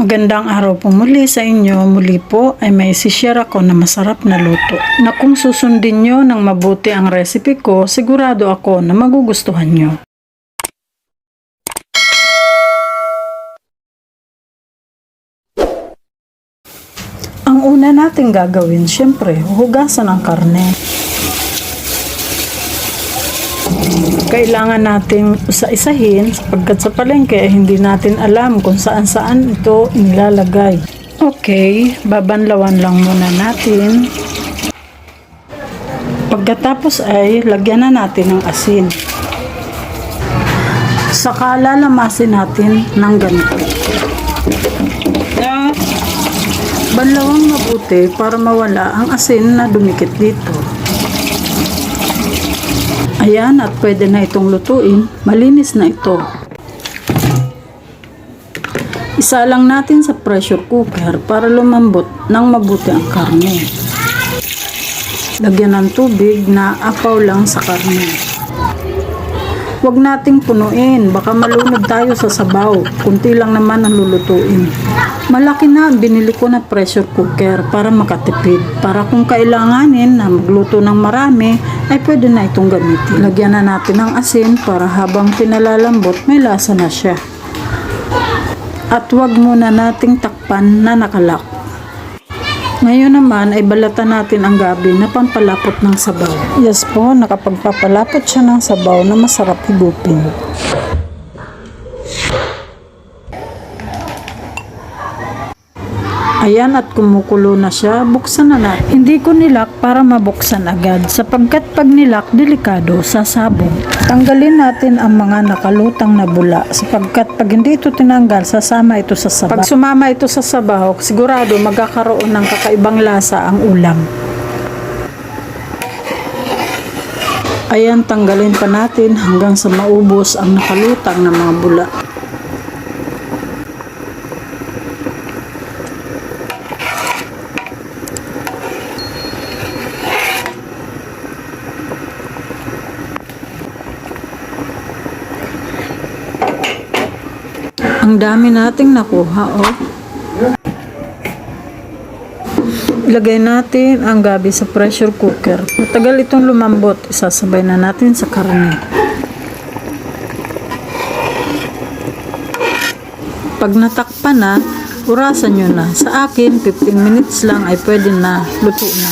Magandang araw po muli sa inyo. Muli po ay may share ako na masarap na luto na kung susundin nyo ng mabuti ang recipe ko, sigurado ako na magugustuhan nyo. Ang una nating gagawin, syempre, hugasan ang karne. Kailangan nating isa-isahin sapagkat sa palengke ay hindi natin alam kung saan-saan ito nilalagay. Okay, babanlawan lang muna natin. Pagkatapos ay lagyan na natin ng asin. Saka lalamasin natin ng ganito. Banlawang mabuti para mawala ang asin na dumikit dito. Ayan, at pwede na itong lutuin. Malinis na ito. Isa lang natin sa pressure cooker para lumambot ng mabuti ang karne. Lagyan ng tubig na apaw lang sa karne. Huwag nating punuin, baka malunod tayo sa sabaw. Kunti lang naman ang lulutuin. Malaki na ang binili ko na pressure cooker para makatipid. Para kung kailanganin na magluto ng marami, ay pwede na itong gamitin. Lagyan na natin ng asin para habang pinalalambot, may lasa na siya. At huwag muna nating takpan na nakalak. Ngayon naman ay balatan natin ang gabi na pampalapot ng sabaw. Yes po, nakapagpapalapot siya ng sabaw na masarap higupin. Ayan, at kumukulo na siya, buksan na natin. Hindi ko nilak para mabuksan agad sapagkat pag nilak, delikado, sasabog. Tanggalin natin ang mga nakalutang na bula sapagkat pag hindi ito tinanggal, sasama ito sa sabaw. Pag sumama ito sa sabaw, sigurado magkakaroon ng kakaibang lasa ang ulam. Ayan, tanggalin pa natin hanggang sa maubos ang nakalutang na mga bula. Ang dami nating nakuha, oh. Ilagay natin ang gabi sa pressure cooker. Matagal itong lumambot, isasabay na natin sa karne. Pag natakpan na, urasan nyo na. Sa akin, 15 minutes lang ay pwede na, luto na.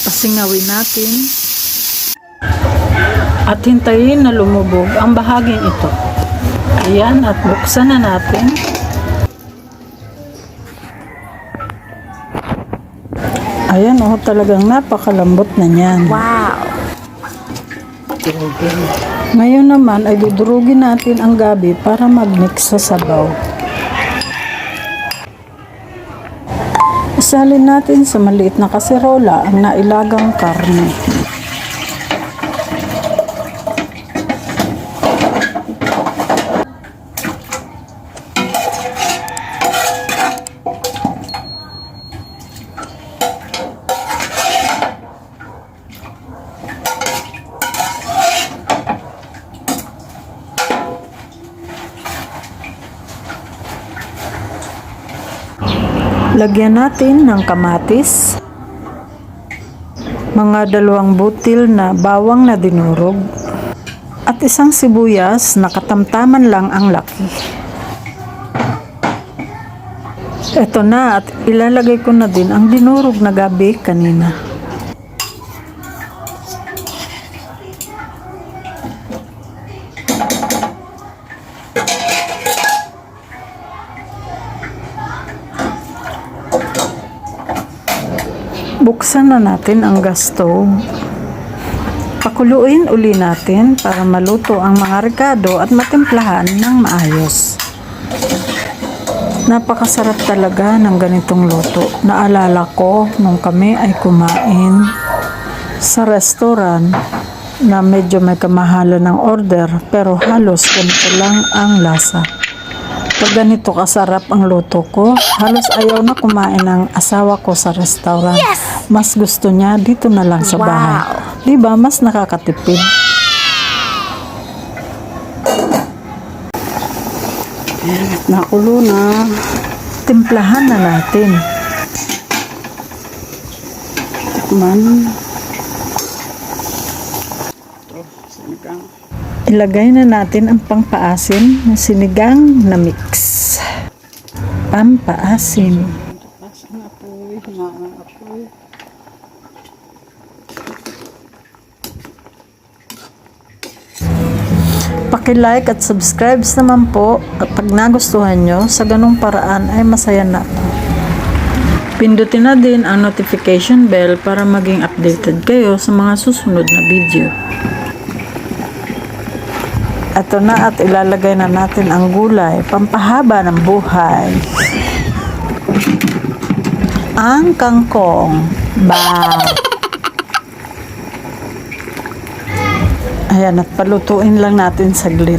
Pasingawin natin. At hintayin na lumubog ang bahaging ito. Ayan, at buksan na natin. Ayan, oh, talagang napakalambot na niyan. Wow! Ngayon naman ay dudurugin natin ang gabi para mag-mix sa sabaw. Isalin natin sa maliit na kaserola ang nailagang karne. Lagyan natin ng kamatis, mga 2 butil na bawang na dinurog, at isang sibuyas na katamtaman lang ang laki. Ito na, at ilalagay ko na din ang dinurog na gabi kanina. Buksan na natin ang gas stove. Pakuluin uli natin para maluto ang mga rekado at matimplahan ng maayos. Napakasarap talaga ng ganitong luto. Naalala ko nung kami ay kumain sa restaurant na medyo may kamahalan ng order pero halos ganito lang ang lasa. Pag ganito kasarap ang luto ko, halos ayaw na kumain ng asawa ko sa restaurant. Yes! Mas gusto niya dito na lang sa bahay. Diba? Mas nakakatipid. Ayan, at nakulo na. Timplahan na natin. Tikman. Ito, sinigang. Ilagay na natin ang pangpaasim na sinigang na mix. Pampaasim. Paki-like at subscribe naman po kapag nagustuhan nyo. Sa ganung paraan ay masaya na ako. Pindutin na din ang notification bell para maging updated kayo sa mga susunod na video. Ito na at ilalagay na natin ang gulay, pampahaba ng buhay. Ang kangkong. Wow! Ayan, at palutuin lang natin saglit.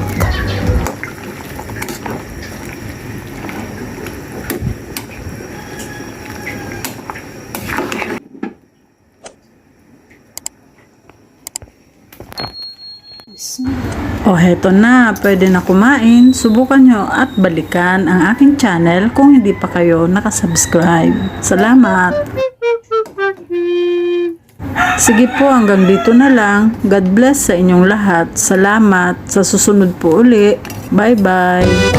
O heto na, pwede na kumain. Subukan nyo at balikan ang aking channel kung hindi pa kayo nakasubscribe. Salamat! Sige po, hanggang dito na lang. God bless sa inyong lahat. Salamat. Sa susunod po uli. Bye-bye.